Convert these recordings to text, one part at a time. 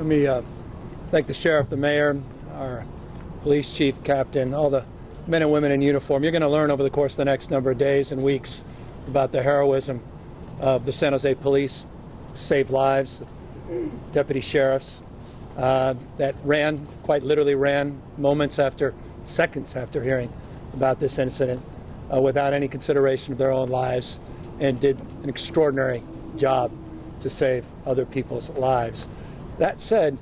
Let me thank the sheriff, the mayor, our police chief, captain, all the men and women in uniform. You're going to learn over the course of the next number of days and weeks about the heroism of the San Jose police, saved lives, deputy sheriffs that quite literally ran seconds after hearing about this incident without any consideration of their own lives, and did an extraordinary job to save other people's lives. That said,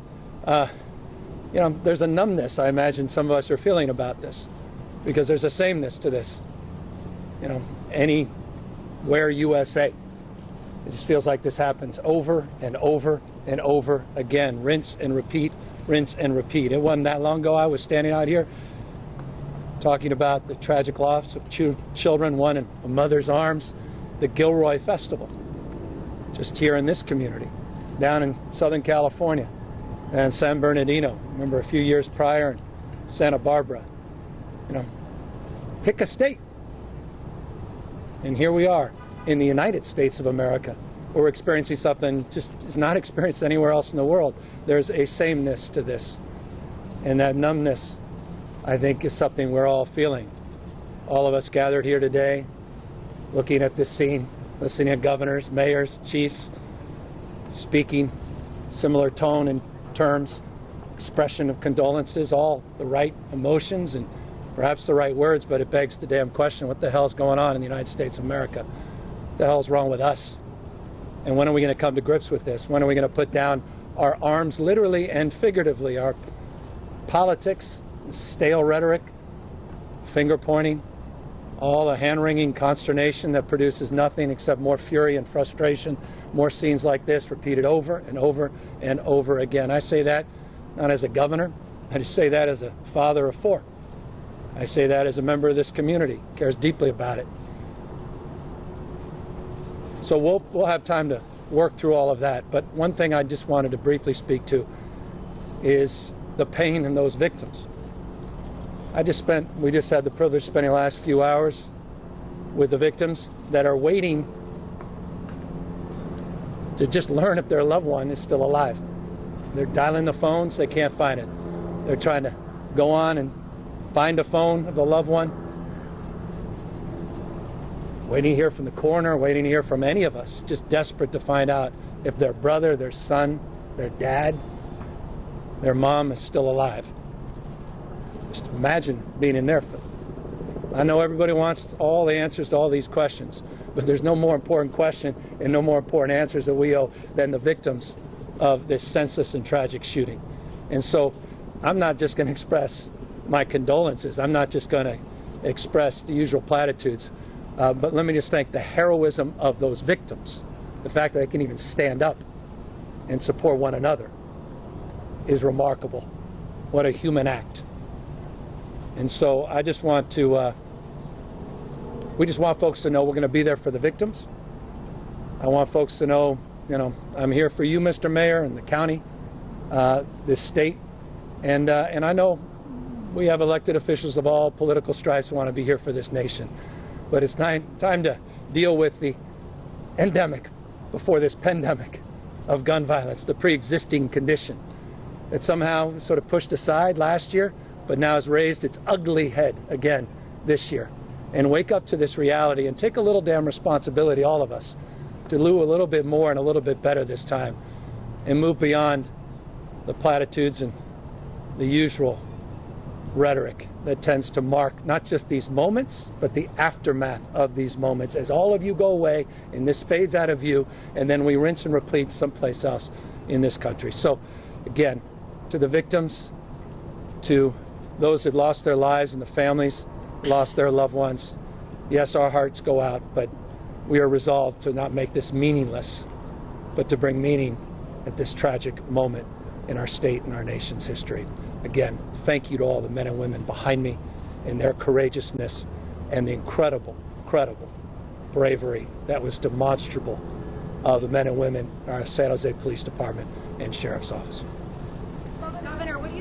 there's a numbness I imagine some of us are feeling about this, because there's a sameness to this. Anywhere USA, it just feels like this happens over and over and over again. Rinse and repeat, rinse and repeat. It wasn't that long ago I was standing out here talking about the tragic loss of children, one in a mother's arms, the Gilroy Festival, just here in this community, down in Southern California, and San Bernardino. Remember a few years prior in Santa Barbara. Pick a state. And here we are in the United States of America. We're experiencing something just is not experienced anywhere else in the world. There's a sameness to this. And that numbness, I think, is something we're all feeling. All of us gathered here today, looking at this scene, listening to governors, mayors, chiefs, speaking similar tone and terms, expression of condolences, all the right emotions and perhaps the right words, but it begs the damn question, what the hell is going on in the United States of America? What the hell is wrong with us? And when are we going to come to grips with this? When are we going to put down our arms, literally and figuratively, our politics, stale rhetoric, finger pointing, all the hand-wringing consternation that produces nothing except more fury and frustration, more scenes like this repeated over and over and over again. I say that not as a governor, I just say that as a father of four. I say that as a member of this community, cares deeply about it. So we'll have time to work through all of that. But one thing I just wanted to briefly speak to is the pain in those victims. We just had the privilege of spending the last few hours with the victims that are waiting to just learn if their loved one is still alive. They're dialing the phones, they can't find it. They're trying to go on and find a phone of the loved one. Waiting to hear from the coroner, waiting to hear from any of us, just desperate to find out if their brother, their son, their dad, their mom is still alive. Just imagine being in there. I know everybody wants all the answers to all these questions, but there's no more important question and no more important answers that we owe than the victims of this senseless and tragic shooting. And so I'm not just going to express my condolences. I'm not just going to express the usual platitudes, but let me just thank the heroism of those victims. The fact that they can even stand up and support one another is remarkable. What a human act. And so I just want to, we just want folks to know we're going to be there for the victims. I want folks to know, I'm here for you, Mr. Mayor, and the county, this state. And I know we have elected officials of all political stripes who want to be here for this nation. But it's time to deal with the endemic before this pandemic of gun violence, the pre-existing condition that somehow sort of pushed aside last year, but now has raised its ugly head again this year. And wake up to this reality and take a little damn responsibility, all of us, to do a little bit more and a little bit better this time and move beyond the platitudes and the usual rhetoric that tends to mark not just these moments, but the aftermath of these moments as all of you go away and this fades out of view, and then we rinse and repeat someplace else in this country. So again, to the victims, to those that lost their lives and the families lost their loved ones, yes, our hearts go out, but we are resolved to not make this meaningless, but to bring meaning at this tragic moment in our state and our nation's history. Again, thank you to all the men and women behind me and their courageousness and the incredible, incredible bravery that was demonstrable of the men and women in our San Jose Police Department and Sheriff's Office.